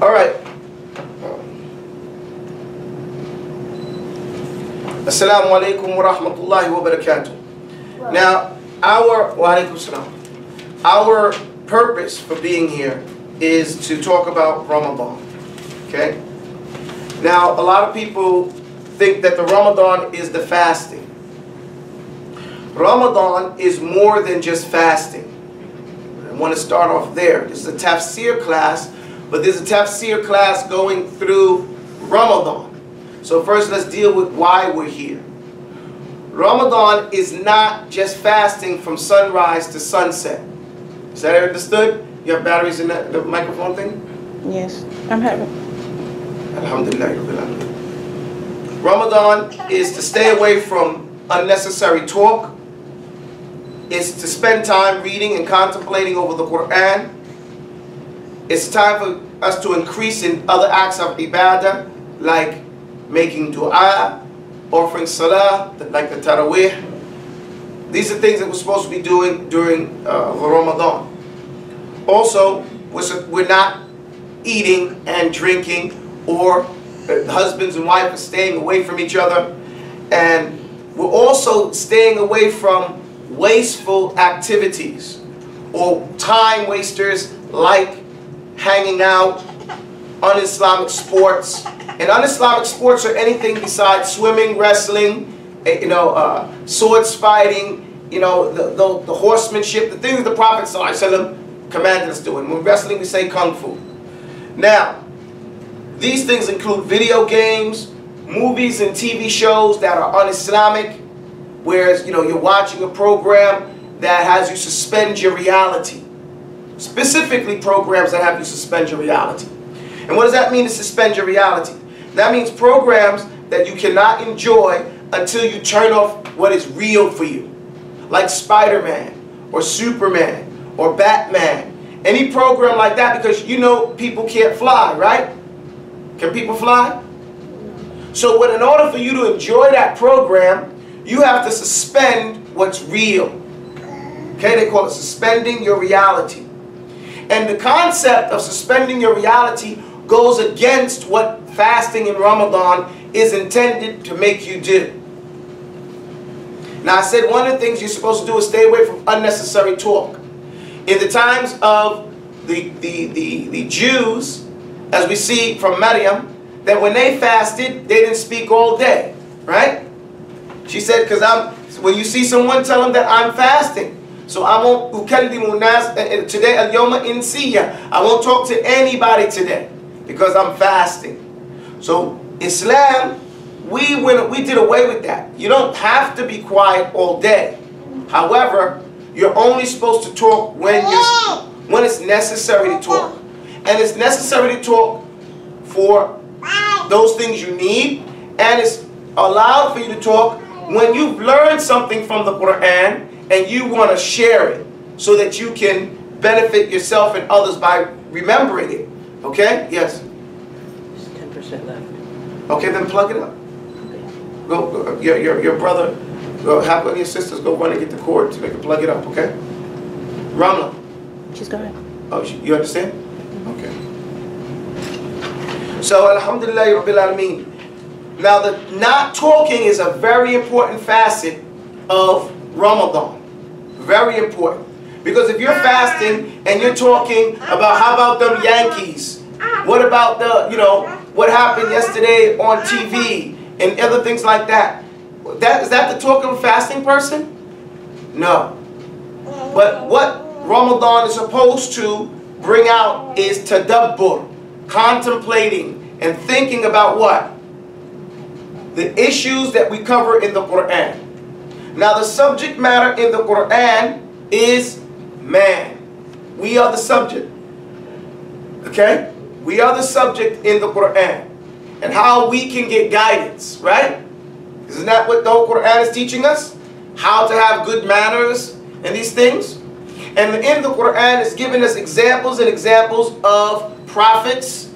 All right. Assalamu alaikum wa rahmatullahi wa barakatuh. Now, our purpose for being here is to talk about Ramadan. Okay? Now, a lot of people think that the Ramadan is the fasting. Ramadan is more than just fasting. I want to start off there. This is a TAFSEER class, but this is a TAFSEER class going through Ramadan. So first let's deal with why we're here. Ramadan is not just fasting from sunrise to sunset. Is that understood? You have batteries in the microphone thing? Yes, I'm having. Alhamdulillah. Ramadan is to stay away from unnecessary talk. It's to spend time reading and contemplating over the Qur'an. It's time for us to increase in other acts of ibaadah, like making dua, offering salah, like the tarawih. These are things that we're supposed to be doing during Ramadan. Also, we're not eating and drinking, or husbands and wives are staying away from each other. And we're also staying away from wasteful activities or time wasters like hanging out, un-Islamic sports. And un-Islamic sports are anything besides swimming, wrestling, swords fighting, the horsemanship, the things the Prophet ﷺ commanded us to do. And when wrestling, we say kung fu. Now, these things include video games, movies and TV shows that are un-Islamic, whereas you're watching a program that has you suspend your reality. Specifically programs that have you suspend your reality. And what does that mean, to suspend your reality? That means programs that you cannot enjoy until you turn off what is real for you. Like Spider-Man or Superman or Batman. Any program like that, because people can't fly, right? Can people fly? So in order for you to enjoy that program, you have to suspend what's real. Okay, they call it suspending your reality. And the concept of suspending your reality goes against what fasting in Ramadan is intended to make you do. Now I said one of the things you're supposed to do is stay away from unnecessary talk. In the times of the Jews, as we see from Maryam, that when they fasted, they didn't speak all day, right? She said, when you see someone, tell them that I'm fasting. So I won't ukallimu nas today al-yawma insiya. I won't talk to anybody today because I'm fasting. So Islam, we did away with that. You don't have to be quiet all day. However, you're only supposed to talk when it's necessary to talk. And it's necessary to talk for those things you need, and it's allowed for you to talk when you've learned something from the Qur'an and you want to share it so that you can benefit yourself and others by remembering it. Okay? Yes? It's 10% left. Okay, then plug it up. Go your brother, have one of your sisters go run and get the cord so they can plug it up, okay? Ramla. She's going. Oh, you understand? Okay. So, alhamdulillah rabbil alameen. Now, the not talking is a very important facet of Ramadan. Very important. Because if you're fasting and you're talking about how about them Yankees, what about what happened yesterday on TV and other things like that, is that the talk of a fasting person? No. But what Ramadan is supposed to bring out is tadabbur, contemplating and thinking about what? The issues that we cover in the Qur'an. Now the subject matter in the Qur'an is man. We are the subject. Okay? We are the subject in the Qur'an. And how we can get guidance, right? Isn't that what the whole Qur'an is teaching us? How to have good manners and these things? And in the Qur'an is giving us examples and examples of prophets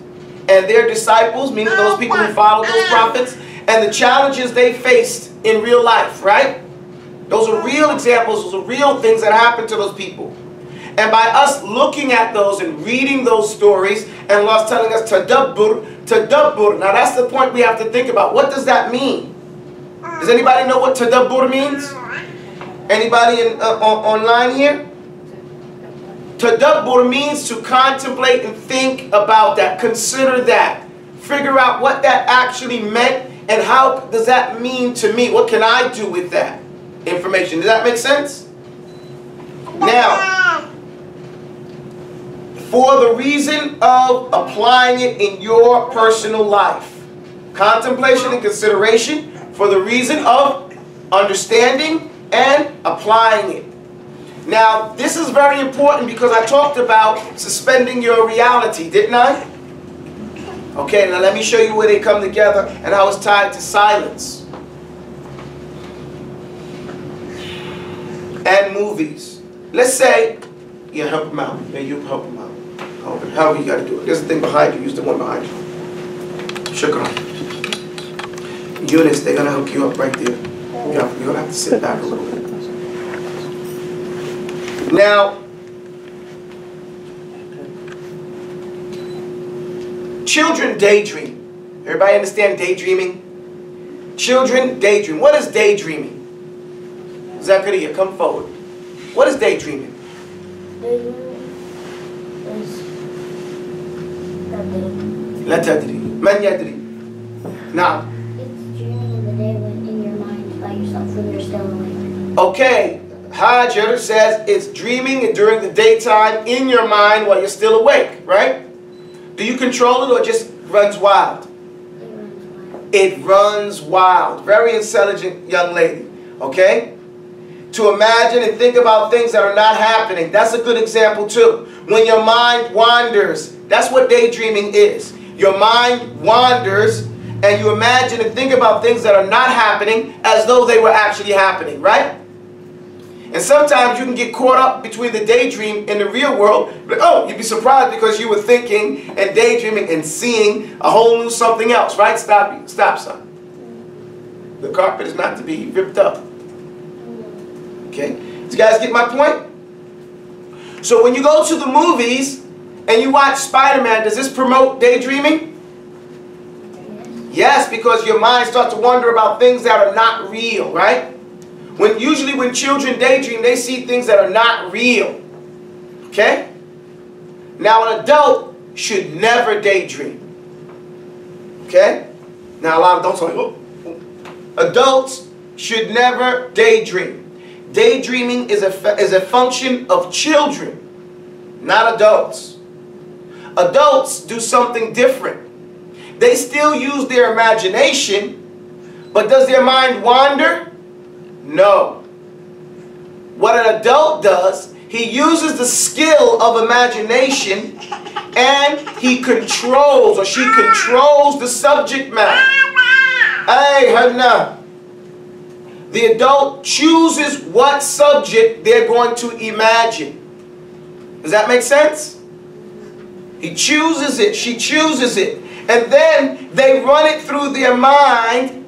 and their disciples, meaning those people who followed those prophets, and the challenges they faced in real life, right? Those are real examples, those are real things that happened to those people. And by us looking at those and reading those stories, and Allah's telling us tadabbur, tadabbur. Now that's the point we have to think about. What does that mean? Does anybody know what tadabbur means? Anybody online here? Tadabbur means to contemplate and think about that. Consider that. Figure out what that actually meant and how does that mean to me. What can I do with that information? Does that make sense? Now, for the reason of applying it in your personal life. Contemplation and consideration for the reason of understanding and applying it. Now, this is very important because I talked about suspending your reality, didn't I? Okay, now let me show you where they come together and how it's tied to silence. And movies. Let's say, yeah, help them out. Yeah, you help them out. However you got to do it. There's a thing behind you. Use the one behind you. Shukran. Eunice, they're going to hook you up right there. You're going to have to sit back a little bit. Now, children daydream. Everybody understand daydreaming? Children daydream. What is daydreaming? Zachariah, come forward. What is daydreaming? Daydreaming is لا تدري. من يدري؟ نعم. It's dreaming in the day when in your mind by yourself when you're still awake. Okay. Hajar says it's dreaming during the daytime in your mind while you're still awake, right? Do you control it or it just runs wild? It runs wild. Very intelligent young lady, okay? To imagine and think about things that are not happening. That's a good example too. When your mind wanders, that's what daydreaming is. Your mind wanders and you imagine and think about things that are not happening as though they were actually happening, right? And sometimes you can get caught up between the daydream and the real world. But, oh, you'd be surprised because you were thinking and daydreaming and seeing a whole new something else, right? Stop, son. The carpet is not to be ripped up. Okay? Do you guys get my point? So when you go to the movies and you watch Spider-Man, does this promote daydreaming? Yes, because your mind starts to wonder about things that are not real, right? Usually when children daydream, they see things that are not real. Okay? Now an adult should never daydream. Okay? Now a lot of adults are like, oh. Adults should never daydream. Daydreaming is a function of children, not adults. Adults do something different. They still use their imagination, but does their mind wander? No. What an adult does, he uses the skill of imagination and he controls or she controls the subject matter. Hey, Hanna. The adult chooses what subject they're going to imagine. Does that make sense? He chooses it, she chooses it. And then they run it through their mind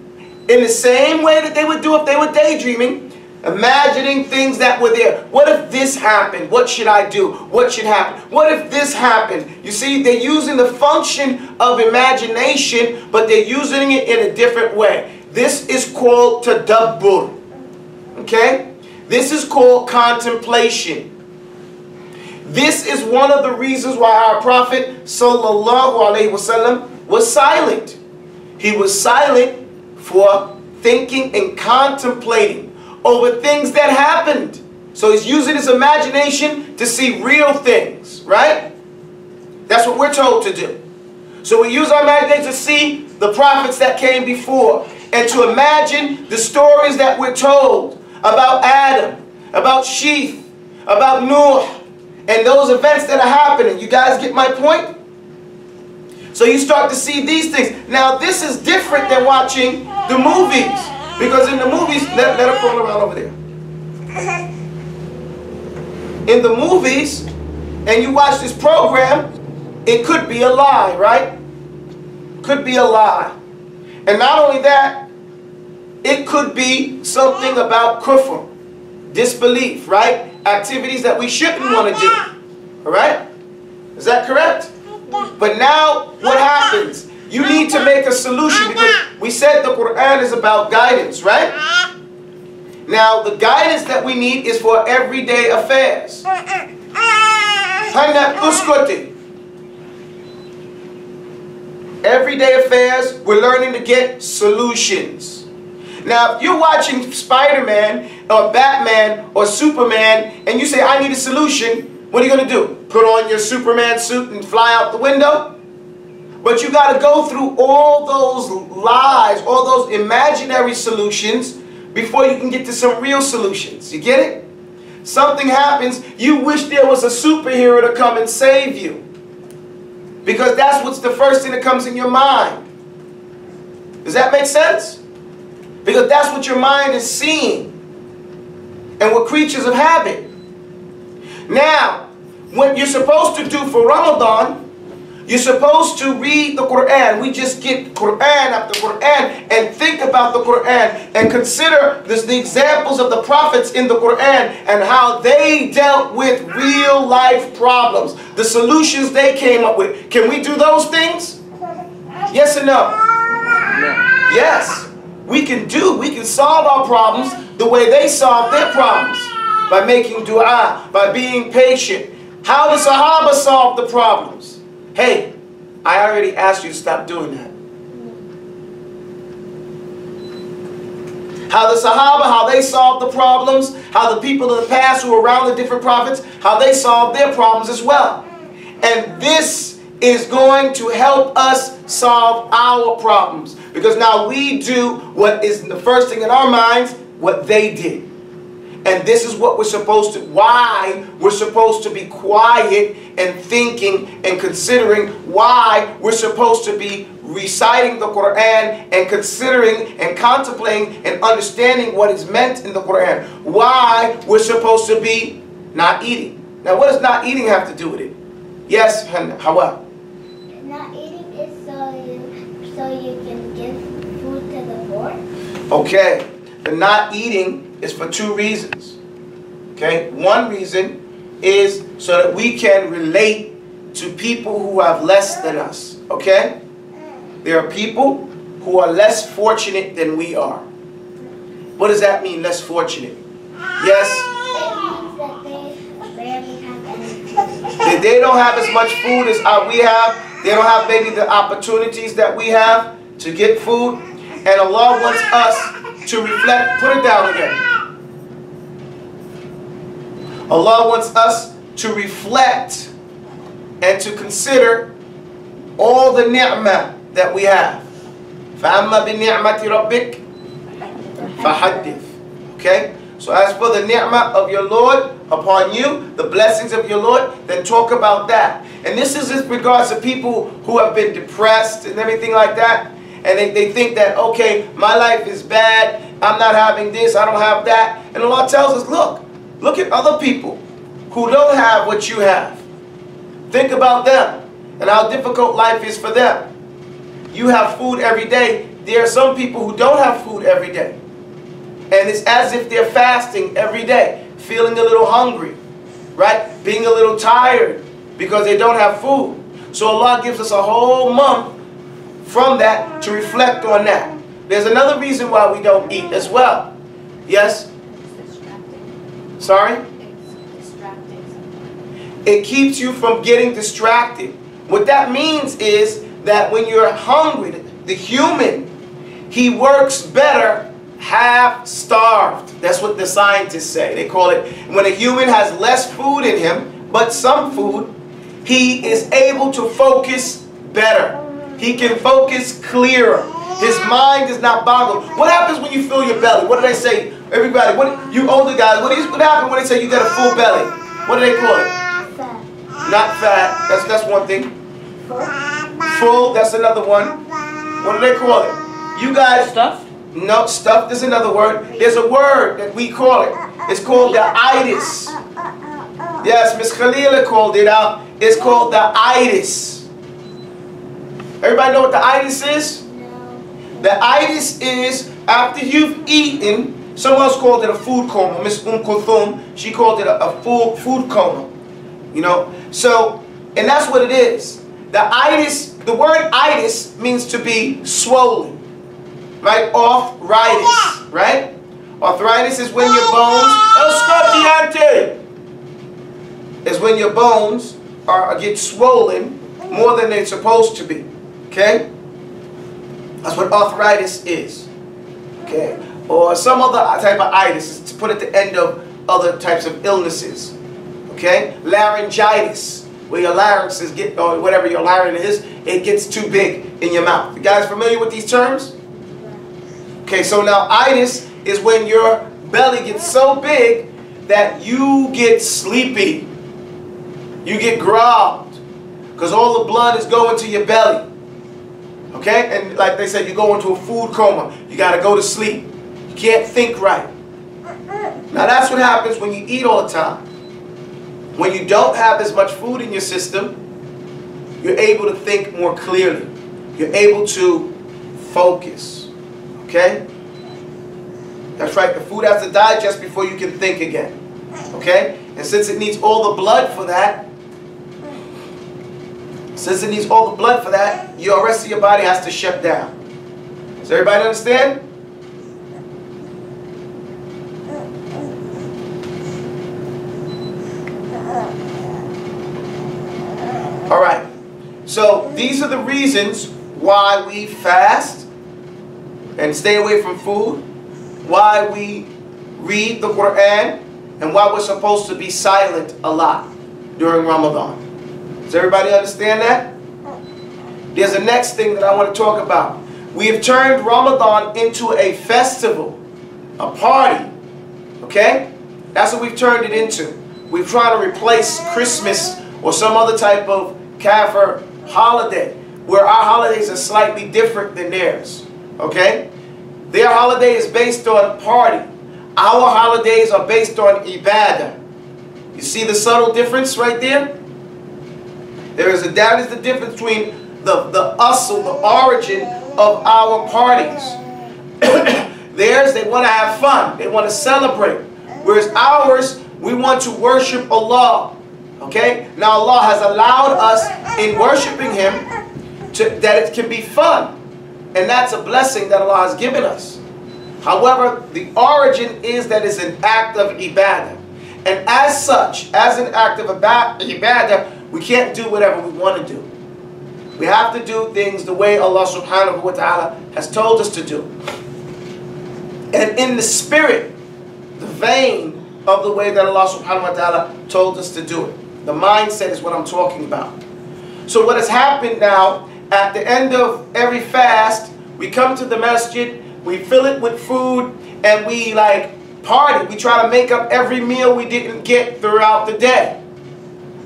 in the same way that they would do if they were daydreaming, imagining things that were there. What if this happened? What should I do? What should happen? What if this happened? You see, they're using the function of imagination, but they're using it in a different way. This is called tadabbur. Okay? This is called contemplation. This is one of the reasons why our Prophet sallallahu alaihi wasallam was silent. He was silent for thinking and contemplating over things that happened. So he's using his imagination to see real things, right? That's what we're told to do. So we use our imagination to see the prophets that came before and to imagine the stories that we're told about Adam, about Sheeth, about Noah, and those events that are happening. You guys get my point? So you start to see these things. Now this is different than watching the movies. Because in the movies, let her roll around over there. In the movies, and you watch this program, it could be a lie, right? Could be a lie. And not only that, it could be something about kufr, disbelief, right? activities that we shouldn't want to do. All right? Is that correct? But now, what happens? You need to make a solution, because we said the Quran is about guidance, right? Now, the guidance that we need is for everyday affairs. Everyday affairs, we're learning to get solutions. Now, if you're watching Spider-Man or Batman or Superman and you say, I need a solution, what are you going to do? Put on your Superman suit and fly out the window? But you got to go through all those lies, all those imaginary solutions before you can get to some real solutions. You get it? Something happens, you wish there was a superhero to come and save you. Because that's what's the first thing that comes in your mind. Does that make sense? Because that's what your mind is seeing. And we're creatures of habit. Now, what you're supposed to do for Ramadan, you're supposed to read the Quran. We just get Quran after Quran and think about the Quran and consider the examples of the prophets in the Quran and how they dealt with real life problems, the solutions they came up with. Can we do those things? Yes or no? Yes. We can solve our problems the way they solved their problems. By making dua, by being patient. How the Sahaba solved the problems. Hey, I already asked you to stop doing that. How the Sahaba, how they solved the problems, how the people of the past who were around the different prophets, how they solved their problems as well. And this is going to help us solve our problems. Because now we do what is the first thing in our minds, what they did. And this is what we're supposed to, why we're supposed to be quiet and thinking and considering, why we're supposed to be reciting the Quran and considering and contemplating and understanding what is meant in the Quran. Why we're supposed to be not eating. Now, what does not eating have to do with it? Yes, Hawa? Not eating is so you can give food to the poor. Okay. The not eating is for two reasons. Okay, one reason is so that we can relate to people who have less than us. Okay, there are people who are less fortunate than we are. What does that mean, less fortunate? Yes. It means that they barely have anything. They don't have as much food as we have. They don't have maybe the opportunities that we have to get food. And Allah wants us to reflect. Put it down again. Allah wants us to reflect and to consider all the ni'mah that we have. فَأَمَّا بِنِعْمَةِ رَبِّكَ فَحَدِّثْ. Okay? So as for the ni'mah of your Lord upon you, the blessings of your Lord, then talk about that. And this is in regards to people who have been depressed and everything like that. And they think that, okay, my life is bad, I'm not having this, I don't have that. And Allah tells us, look at other people who don't have what you have. Think about them and how difficult life is for them. You have food every day. There are some people who don't have food every day. And it's as if they're fasting every day, feeling a little hungry, right? Being a little tired because they don't have food. So Allah gives us a whole month from that to reflect on that. There's another reason why we don't eat as well. Yes? It's distracting. Sorry? It's distracting. It keeps you from getting distracted. What that means is that when you're hungry, the human, he works better half starved. That's what the scientists say. They call it, when a human has less food in him, but some food, he is able to focus better. He can focus clearer. His mind is not boggled. What happens when you fill your belly? What do they say? Everybody, you older guys, what happens when they say you got a full belly? What do they call it? Fat. Not fat. That's one thing. Full, that's another one. What do they call it? You guys, Stuff? no, stuffed is another word. There's a word that we call it. It's called the itis. Yes, Miss Khalila called it out. It's called the itis. Everybody know what the itis is? No. The itis is after you've eaten Someone else called it a food coma. Miss Kulthum, she called it a full food coma. You know, so, and that's what it is. The itis, the word itis means to be swollen, right? Arthritis, right? Arthritis is when your bones, is when your bones get swollen more than they're supposed to be. Okay? That's what arthritis is. Okay? Or some other type of itis, to put at the end of other types of illnesses. Okay? Laryngitis, where your larynx is or whatever your larynx is, it gets too big in your mouth. You guys familiar with these terms? Okay, so now itis is when your belly gets so big that you get sleepy. You get grogged because all the blood is going to your belly. Okay? And like they said, you go into a food coma. You got to go to sleep. You can't think right. Now that's what happens when you eat all the time. When you don't have as much food in your system, you're able to think more clearly. You're able to focus. Okay? That's right. The food has to digest before you can think again. Okay? And since it needs all the blood for that, your rest of your body has to shut down. Does everybody understand? All right. So these are the reasons why we fast and stay away from food, why we read the Qur'an, and why we're supposed to be silent a lot during Ramadan. Does everybody understand that? There's a next thing that I want to talk about. We have turned Ramadan into a festival, a party. Okay? That's what we've turned it into. We've tried to replace Christmas or some other type of kafir holiday, where our holidays are slightly different than theirs. Okay? Their holiday is based on party. Our holidays are based on ibaadah. You see the subtle difference right there? That is the difference between the asl, the origin of our parties. Theirs, they want to have fun. They want to celebrate. Whereas ours, we want to worship Allah. Okay? Now Allah has allowed us in worshiping Him that it can be fun. And that's a blessing that Allah has given us. However, the origin is that it's an act of ibaadah. And as such, as an act of ibaadah, we can't do whatever we want to do. We have to do things the way Allah subhanahu wa ta'ala has told us to do. And in the spirit, the vein of the way that Allah subhanahu wa ta'ala told us to do it. The mindset is what I'm talking about. So what has happened now, at the end of every fast, we come to the masjid, we fill it with food, and we like party. We try to make up every meal we didn't get throughout the day.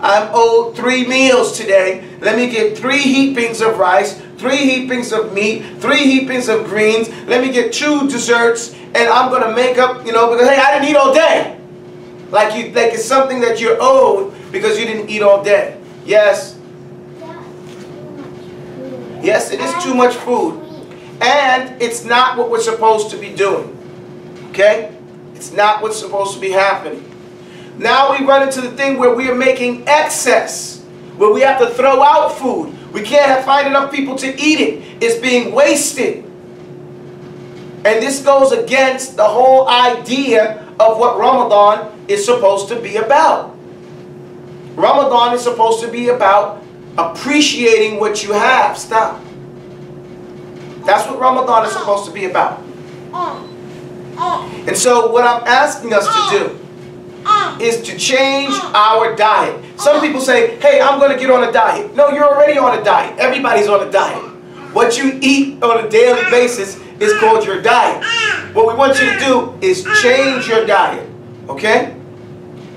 I'm owed 3 meals today. Let me get 3 heapings of rice, 3 heapings of meat, 3 heapings of greens. Let me get 2 desserts, and I'm going to make up, because hey, I didn't eat all day. Like it's something that you're owed because you didn't eat all day. Yes? Yes, it is too much food. And it's not what we're supposed to be doing. Okay? It's not what's supposed to be happening. Now we run into the thing where we are making excess, where we have to throw out food. We can't find enough people to eat it. It's being wasted. And this goes against the whole idea of what Ramadan is supposed to be about. Ramadan is supposed to be about appreciating what you have. Stop. That's what Ramadan is supposed to be about. And so what I'm asking us to do is to change our diet. Some people say, hey, I'm going to get on a diet. No, you're already on a diet. Everybody's on a diet. What you eat on a daily basis is called your diet. What we want you to do is change your diet. Okay?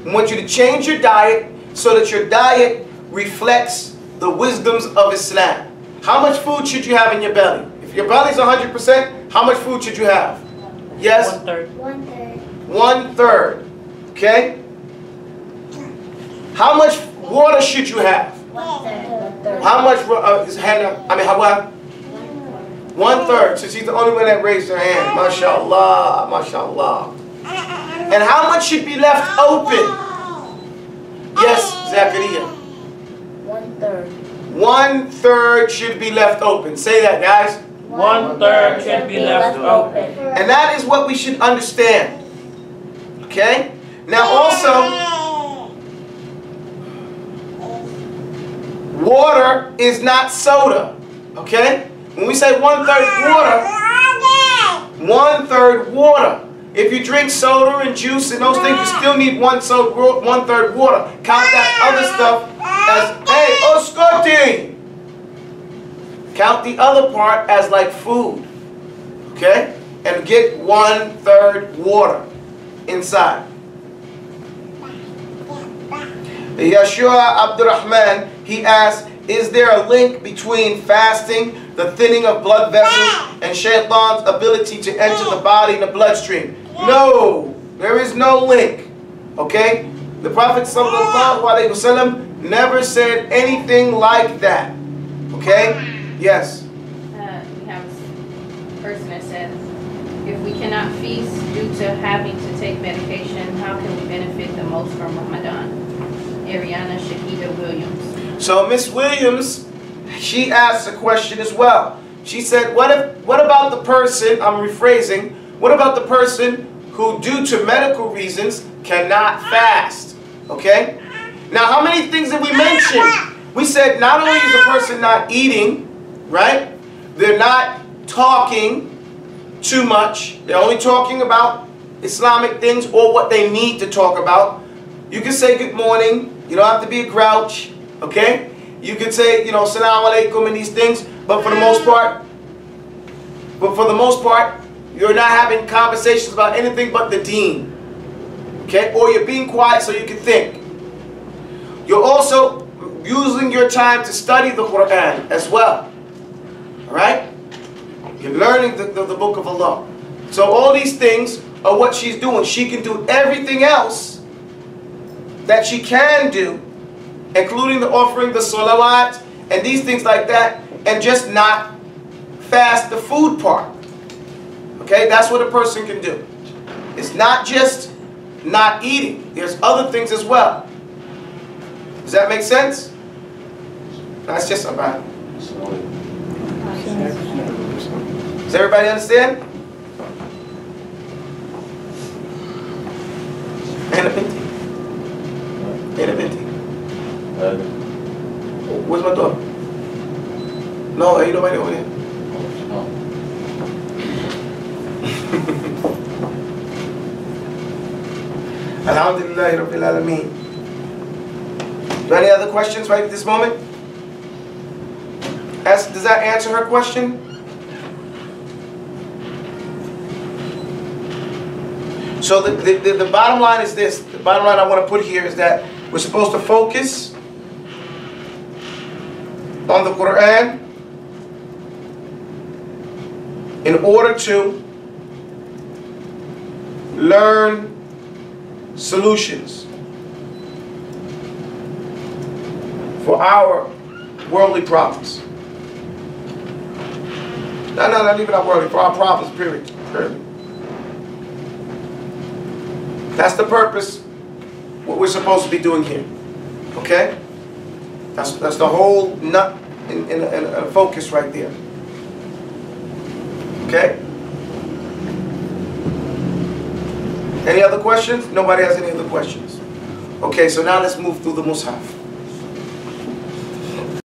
We want you to change your diet so that your diet reflects the wisdoms of Islam. How much food should you have in your belly? If your belly's 100%, how much food should you have? Yes? 1/3. 1/3. 1/3. Okay? How much water should you have? 1/3. How much is Hannah? How 1/3. So she's the only one that raised her hand. MashaAllah, MashaAllah. And how much should be left open? Yes, Zachariah. 1/3. 1/3 should be left open. Say that, guys. 1/3 should be left open. And that is what we should understand. Okay? Now also, water is not soda. Okay? When we say 1/3 water, 1/3 water. If you drink soda and juice and those things, you still need 1/3 water. Count that other stuff as, hey, oh Scotty! Count the other part as like food. Okay? And get 1/3 water inside. Yeshua Abdurrahman, he asked, is there a link between fasting, the thinning of blood vessels, and shaitan's ability to enter the body in the bloodstream? No, there is no link. Okay? The Prophet ﷺ never said anything like that. Okay? Yes? We have a person that says, if we cannot feast due to having to take medication, how can we benefit the most from Ramadan? Ariana Shakita Williams. So Miss Williams, she asked a question as well. She said, what about the person, I'm rephrasing, what about the person who due to medical reasons cannot fast? Okay? Now how many things did we mention? We said not only is the person not eating, right? They're not talking too much. They're only talking about Islamic things or what they need to talk about. You can say good morning. You don't have to be a grouch. Okay? You can say, you know, Assalamu alaikum and these things, but for the most part, you're not having conversations about anything but the deen. Okay? Or you're being quiet so you can think. You're also using your time to study the Qur'an as well. Alright? You're learning the book of Allah. So all these things are what she's doing. She can do everything else that she can do, including the offering, the salawat, and these things like that, and just not fast the food part. Okay, that's what a person can do. It's not just not eating. There's other things as well. Does that make sense? That's just about it. Does everybody understand? And a binti. And a binti. Where's my dog? No, ain't nobody over there. Alhamdulillah Rabbil Alameen. Do any other questions right at this moment? Does that answer her question? So the bottom line is this. The bottom line I want to put here is that we're supposed to focus on the Qur'an in order to learn solutions for our worldly problems. No, not even our worldly, for our problems, period. That's the purpose, what we're supposed to be doing here. Okay? That's the whole nut in a focus right there. Okay? Any other questions? Nobody has any other questions. Okay, so now let's move through the Mus'haf.